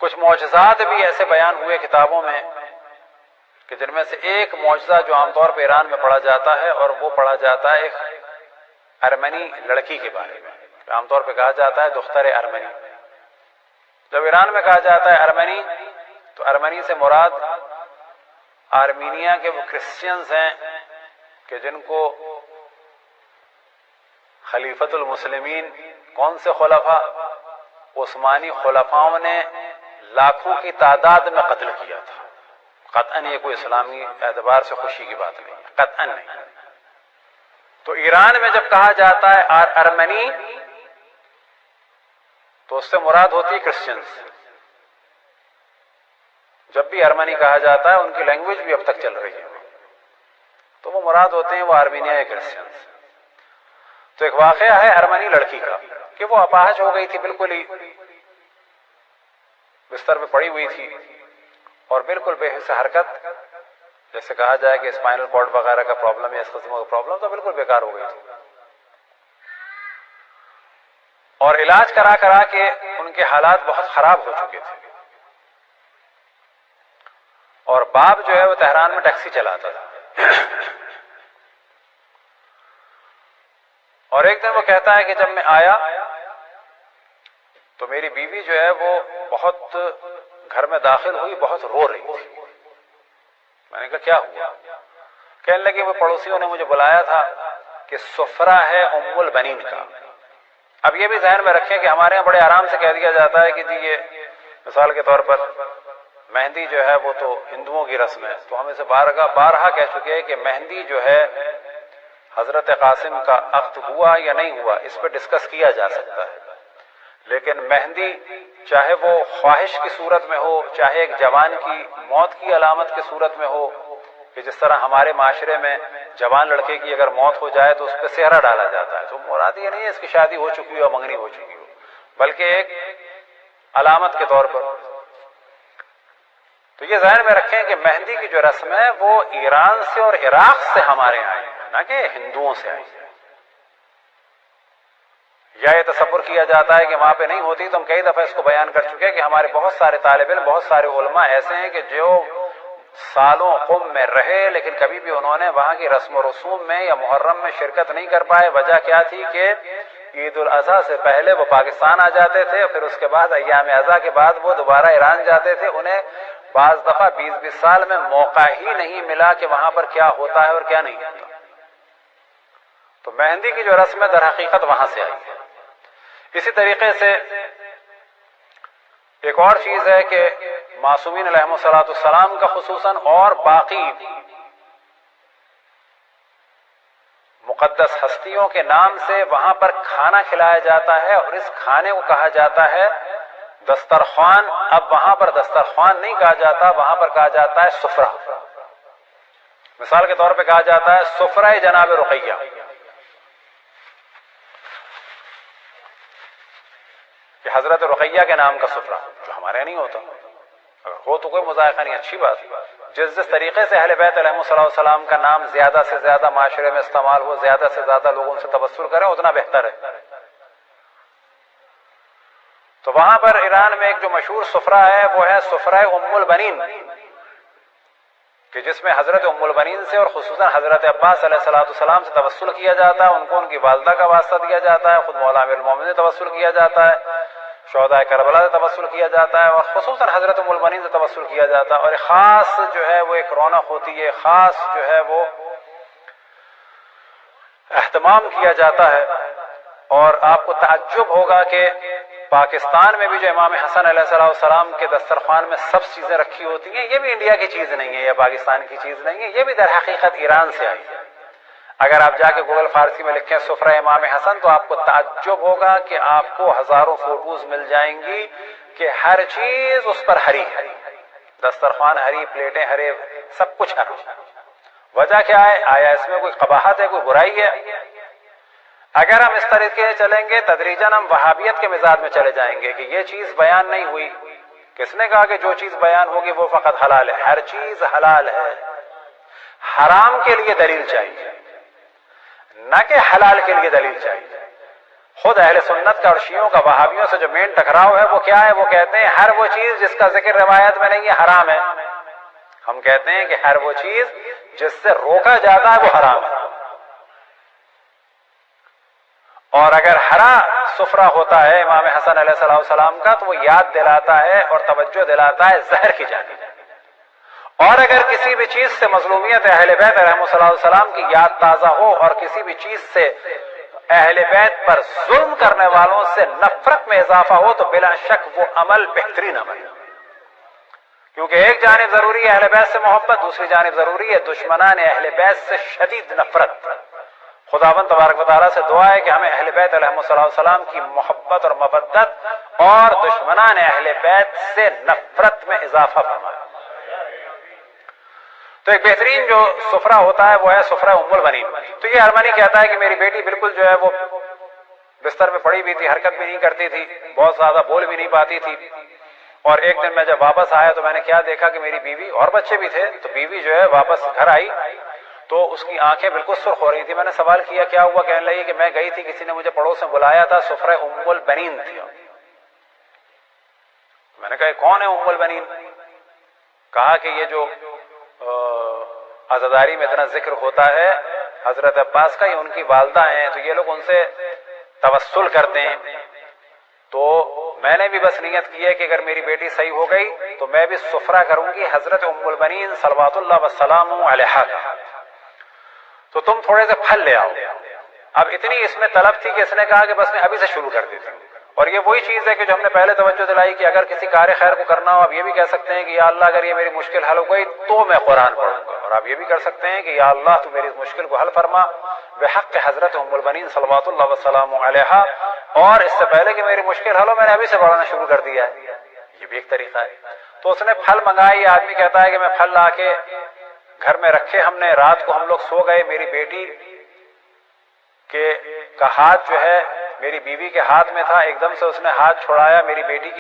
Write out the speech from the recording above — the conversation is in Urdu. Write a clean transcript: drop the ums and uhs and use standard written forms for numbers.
کچھ معجزات بھی ایسے بیان ہوئے کتابوں میں کہ جن میں سے ایک معجزہ جو عام طور پہ ایران میں پڑھا جاتا ہے، اور وہ پڑھا جاتا ہے ایک ارمنی لڑکی کے بارے میں. عام طور پہ کہا جاتا ہے دختر ارمنی. جب ایران میں کہا جاتا ہے ارمنی، تو ارمنی سے مراد آرمینیا کے وہ کرسچنز ہیں کہ جن کو خلیفۃ المسلمین، کون سے خلفاء؟ عثمانی خلفاؤں نے لاکھوں کی تعداد میں قتل کیا تھا. قطعاً یہ کوئی اسلامی اعتبار سے خوشی کی بات نہیں، قطعاً نہیں. تو ایران میں جب کہا جاتا ہے ارمنی، تو اس سے مراد ہوتی ہے کرسچنز. جب بھی ارمنی کہا جاتا ہے، ان کی لینگویج بھی اب تک چل رہی ہے، تو وہ مراد ہوتے ہیں وہ آرمینیا کے کرسچنز. تو ایک واقعہ ہے ارمنی لڑکی کا کہ وہ اپاہج ہو گئی تھی، بالکل ہی بستر پہ پڑی ہوئی تھی اور بالکل بے حس حرکت، جیسے کہا جائے کہ اسپائنل کارڈ وغیرہ کا پرابلم یا اس قسم کا پرابلم، تو بالکل بیکار ہو گئی تھی. اور علاج کرا کرا کے ان کے حالات بہت خراب ہو چکے تھے. اور باپ جو ہے وہ تہران میں ٹیکسی چلاتا تھا. اور ایک دن وہ کہتا ہے کہ جب میں آیا تو میری بیوی جو ہے وہ بہت گھر میں داخل ہوئی، بہت رو رہی تھی. میں نے کہا کیا ہوا؟ کہنے لگی وہ پڑوسیوں نے مجھے بلایا تھا کہ سفرہ ہے ام البنین کا. اب یہ بھی ذہن میں رکھیں کہ ہمارے یہاں بڑے آرام سے کہہ دیا جاتا ہے کہ جی یہ مثال کے طور پر مہندی جو ہے وہ تو ہندوؤں کی رسم ہے، تو ہم اسے بارہا کہہ چکے ہیں کہ مہندی جو ہے حضرت قاسم کا عقد ہوا یا نہیں ہوا، اس پہ ڈسکس کیا جا سکتا ہے. لیکن مہندی چاہے وہ خواہش کی صورت میں ہو، چاہے ایک جوان کی موت کی علامت کی صورت میں ہو، کہ جس طرح ہمارے معاشرے میں جوان لڑکے کی اگر موت ہو جائے تو اس پہ سہرا ڈالا جاتا ہے، تو مراد یہ نہیں ہے اس کی شادی ہو چکی ہو یا منگنی ہو چکی ہو، بلکہ ایک علامت کے طور پر. تو یہ ذہن میں رکھیں کہ مہندی کی جو رسم ہے وہ ایران سے اور عراق سے ہمارے یہاں آئی ہے، نہ کہ ہندوؤں سے آئی ہے. یا یہ تصور کیا جاتا ہے کہ وہاں پہ نہیں ہوتی، تو ہم کئی دفعہ اس کو بیان کر چکے کہ ہمارے بہت سارے طالب علم، بہت سارے علماء ایسے ہیں کہ جو سالوں قم میں رہے لیکن کبھی بھی انہوں نے وہاں کی رسم و رسوم میں یا محرم میں شرکت نہیں کر پائے. وجہ کیا تھی کہ عید الاضحیٰ سے پہلے وہ پاکستان آ جاتے تھے، پھر اس کے بعد ایام اضحیٰ کے بعد وہ دوبارہ ایران جاتے تھے. انہیں بعض دفعہ 20 سال میں موقع ہی نہیں ملا کہ وہاں پر کیا ہوتا ہے اور کیا نہیں ہوتا. تو مہندی کی جو رسم ہے در حقیقت وہاں سے آئی ہے. اسی طریقے سے ایک اور چیز ہے کہ معصومین علیہم السلام کا خصوصاً اور باقی مقدس ہستیوں کے نام سے وہاں پر کھانا کھلایا جاتا ہے، اور اس کھانے کو کہا جاتا ہے دسترخوان. اب وہاں پر دسترخوان نہیں کہا جاتا، وہاں پر کہا جاتا ہے سفرہ. مثال کے طور پہ کہا جاتا ہے سفرہ جناب رقیہ. کہ حضرت رقیہ کے نام کا سفرہ، جو ہمارے یہاں نہیں ہوتا. اگر ہو تو کوئی مذائقہ نہیں، اچھی بات. جس طریقے سے اہل بیت علیہ السلام کا نام زیادہ سے زیادہ معاشرے میں استعمال ہو، زیادہ سے زیادہ لوگوں سے تبصر کریں، اتنا بہتر ہے. تو وہاں پر ایران میں ایک جو مشہور سفرہ ہے وہ ہے سفرہ ام البنین، کہ جس میں حضرت ام البنین سے اور خصوصاً حضرت عباس علیہ السلام سے توسل کیا جاتا ہے. ان کو ان کی والدہ کا واسطہ دیا جاتا ہے، خود مولا امیر المومنین سے توسل کیا جاتا ہے، شہداء کربلا سے توسل کیا جاتا ہے، اور خصوصاً حضرت ام البنین سے توسل کیا جاتا ہے. اور خاص جو ہے وہ ایک رونق ہوتی ہے، خاص جو ہے وہ اہتمام کیا جاتا ہے. اور آپ کو تعجب ہوگا کہ پاکستان میں بھی جو امام حسن علیہ السلام کے دسترخوان میں سب چیزیں رکھی ہوتی ہیں، یہ بھی انڈیا کی چیز نہیں ہے یا پاکستان کی چیز نہیں ہے، یہ بھی در حقیقت ایران سے آئی ہے. اگر آپ جا کے گوگل فارسی میں لکھیں سفرہ امام حسن تو آپ کو تعجب ہوگا کہ آپ کو ہزاروں فوٹوز مل جائیں گی کہ ہر چیز اس پر ہری ہے. دسترخوان ہری، پلیٹیں ہرے، سب کچھ ہرا. وجہ کیا ہے؟ آیا اس میں کوئی قباحت ہے، کوئی برائی ہے؟ اگر ہم اس طریقے سے چلیں گے تدریجاً ہم وہابیت کے مزاج میں چلے جائیں گے کہ یہ چیز بیان نہیں ہوئی. کس نے کہا کہ جو چیز بیان ہوگی وہ فقط حلال ہے؟ ہر چیز حلال ہے. حرام کے لیے دلیل چاہیے، نہ کہ حلال کے لیے دلیل چاہیے. خود اہل سنت کا اور شیعوں کا وہابیوں سے جو مین ٹکراؤ ہے وہ کیا ہے؟ وہ کہتے ہیں ہر وہ چیز جس کا ذکر روایت میں نہیں ہے حرام ہے. ہم کہتے ہیں کہ ہر وہ چیز جس سے روکا جاتا ہے وہ حرام ہے. اور اگر ہرا سفرہ ہوتا ہے امام حسن علیہ السلام کا تو وہ یاد دلاتا ہے اور توجہ دلاتا ہے زہر کی جانب. اور اگر کسی بھی چیز سے مظلومیت اہل بیت رحمۃ اللہ علیہ السلام کی یاد تازہ ہو اور کسی بھی چیز سے اہل بیت پر ظلم کرنے والوں سے نفرت میں اضافہ ہو تو بلا شک وہ عمل بہترین عمل ہے. کیونکہ ایک جانب ضروری ہے اہل بیت سے محبت، دوسری جانب ضروری ہے دشمنان اہل بیت سے شدید نفرت. خداوند تبارک و تعالیٰ سے دعا ہے کہ ہمیں اہل بیت علیہ السلام کی محبت اور مودت اور دشمنان اہل بیت سے نفرت میں اضافہ فرمائے. تو ایک بہترین جو سفرہ ہوتا ہے وہ ہے سفرہ ام البنین. تو یہ ارمنی کہتا ہے کہ میری بیٹی بالکل جو ہے وہ بستر پہ پڑی ہوئی تھی، حرکت بھی نہیں کرتی تھی، بہت زیادہ بول بھی نہیں پاتی تھی. اور ایک دن میں جب واپس آیا تو میں نے کیا دیکھا کہ میری بیوی اور بچے بھی تھے، تو بیوی جو ہے واپس گھر آئی تو اس کی آنکھیں بالکل سرخ ہو رہی تھی. میں نے سوال کیا کیا ہوا؟ کہنے لگی کہ میں گئی تھی، کسی نے مجھے پڑوس میں بلایا تھا، سفرہ ام البنین تھی. میں نے کہا کون ہے ام البنین؟ کہا کہ یہ جو عزاداری میں اتنا ذکر ہوتا ہے حضرت عباس کا، یہ ان کی والدہ ہیں، تو یہ لوگ ان سے توسل کرتے ہیں. تو میں نے بھی بس نیت کی ہے کہ اگر میری بیٹی صحیح ہو گئی تو میں بھی سفرہ کروں گی حضرت ام البنین صلوات اللہ وسلام علیہا کا. تو تم تھوڑے سے پھل لے آؤ. اب اتنی اس میں طلب تھی کہ اس نے کہا کہ بس میں ابھی سے شروع کر دیتی ہوں. اور یہ وہی چیز ہے کہ جو ہم نے پہلے توجہ دلائی کہ اگر کسی کار خیر کو کرنا ہو آپ یہ بھی کہہ سکتے ہیں کہ یا اللہ اگر یہ میری مشکل حل ہو گئی تو میں قرآن پڑھوں گا. اور آپ یہ بھی کر سکتے ہیں کہ یا اللہ تو میری اس مشکل کو حل فرما بحق حضرت ام البنین صلوات اللہ وسلام علیہا. اور اس سے پہلے کہ میری مشکل حل ہو میں نے ابھی سے پڑھنا شروع کر دیا ہے. یہ بھی ایک طریقہ ہے. تو اس نے پھل منگائے. آدمی کہتا ہے کہ میں پھل لا کے گھر میں رکھے ہم نے، رات کو ہم لوگ سو گئے، میری بیٹی کا ہاتھ جو ہے میری بیوی کے ہاتھ میں تھا، ایک دم سے اس نے ہاتھ چھڑایا، میری بیٹی کی